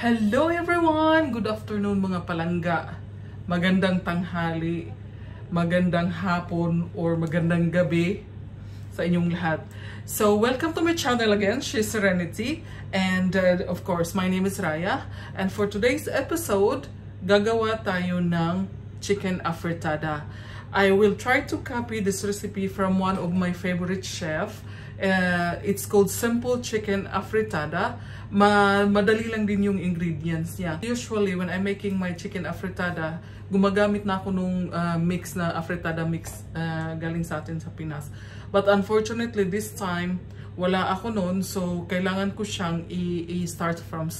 Hello everyone! Good afternoon mga palangga. Magandang tanghali, magandang hapon, or magandang gabi sa inyong lahat. So, welcome to my channel again. She's Serenity. And of course, my name is Raya. And for today's episode, gagawa tayo ng chicken afritada. I will try to copy this recipe from one of my favorite chef. It's called Simple Chicken Afritada. Madali lang din yung ingredients niya. Usually, when I'm making my chicken afritada, gumagamit na ako nung mix na afritada mix galing sa atin sa Pinas. But unfortunately, this time, wala ako noon. So, kailangan ko siyang i-start from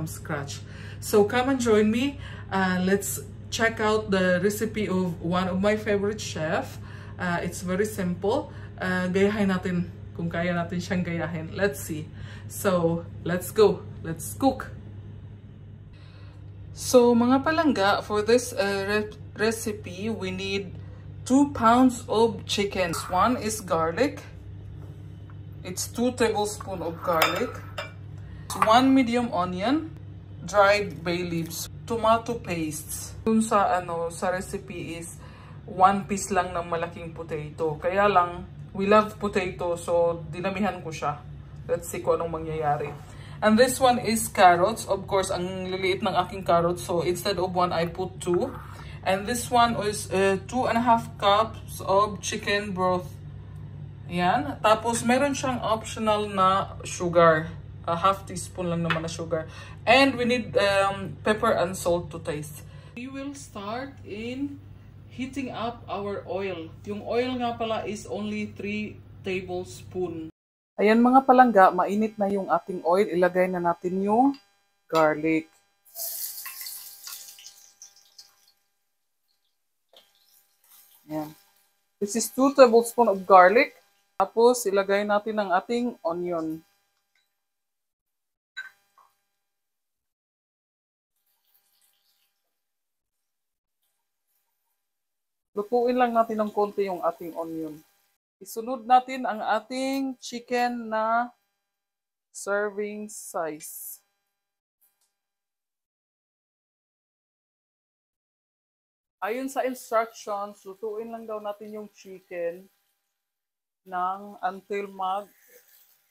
scratch. So, come and join me. Let's check out the recipe of one of my favorite chef. It's very simple. Gayahin natin kung kaya natin siyang gayahin. Let's see. So, let's go. Let's cook. So, mga palangga, for this recipe, we need 2 pounds of chicken. One is garlic. It's 2 tablespoons of garlic. 1 medium onion. Dried bay leaves. Tomato pastes. Dun sa recipe is 1 piece lang ng malaking potato. Kaya lang, we love potato, so dinamihan ko siya. Let's see kung anong mangyayari. And this one is carrots. Of course, ang liliit ng aking carrots. So instead of 1, I put 2. And this one is 2.5 cups of chicken broth. Yan. Tapos meron siyang optional na sugar. A half teaspoon lang naman na sugar. And we need pepper and salt to taste. We will start in heating up our oil. Yung oil nga pala is only 3 tablespoons. Ayan mga palangga, mainit na yung ating oil. Ilagay na natin yung garlic. Ayan. This is 2 tablespoons of garlic. Tapos ilagay natin ang ating onion. Lutuin lang natin ng konti yung ating onion. Isunod natin ang ating chicken na serving size. Ayon sa instructions, lutuin lang daw natin yung chicken until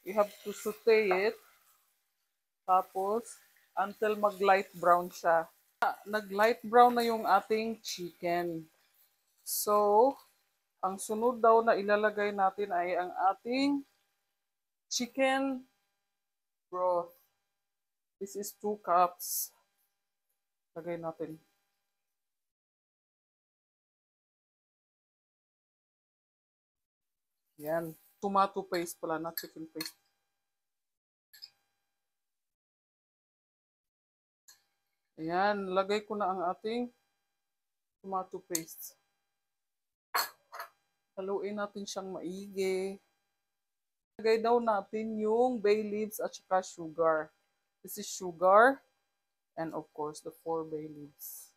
you have to saute it. Tapos, until mag-light brown siya. Nag-light brown na yung ating chicken. So, ang sunod daw na ilalagay natin ay ang ating chicken broth. This is 2 cups. Lagay natin. Yan. Tomato paste pala, not chicken paste. Ayan. Lagay ko na ang ating tomato paste. Haluin natin siyang maigi. Lagay daw natin yung bay leaves at saka sugar. This is sugar. And of course, the 4 bay leaves.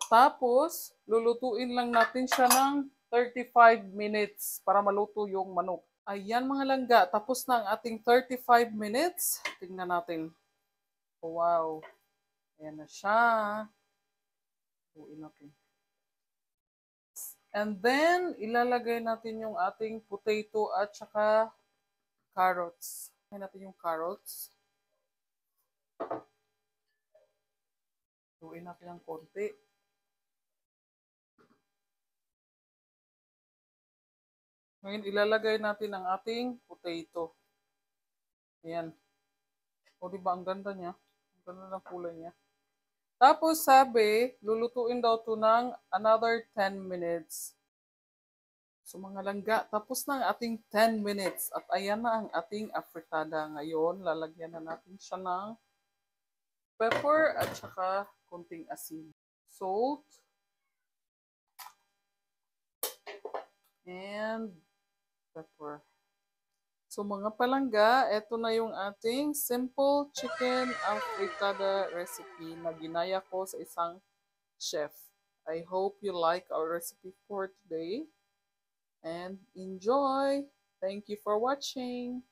Tapos, lulutuin lang natin siya ng 35 minutes para maluto yung manok. Ayan mga langga, tapos na ang ating 35 minutes. Tingnan natin. Oh, wow. Ayan na siya. Lutuin natin. And then, ilalagay natin yung ating potato at saka carrots. Ilagay natin yung carrots. Lutuin natin ng konti. Ngayon, ilalagay natin ang ating potato. Ayan. O, diba? Ang ganda niya. Ang ganda ng kulay niya. Tapos sabi, lulutuin daw ito ng another 10 minutes. So mga langga, tapos na ang ating 10 minutes. At ayan na ang ating afritada. Ngayon, lalagyan na natin siya ng pepper at saka konting asin. Salt. And pepper. So mga palangga, eto na yung ating simple chicken afritada recipe na ginaya ko sa isang chef. I hope you like our recipe for today and enjoy. Thank you for watching.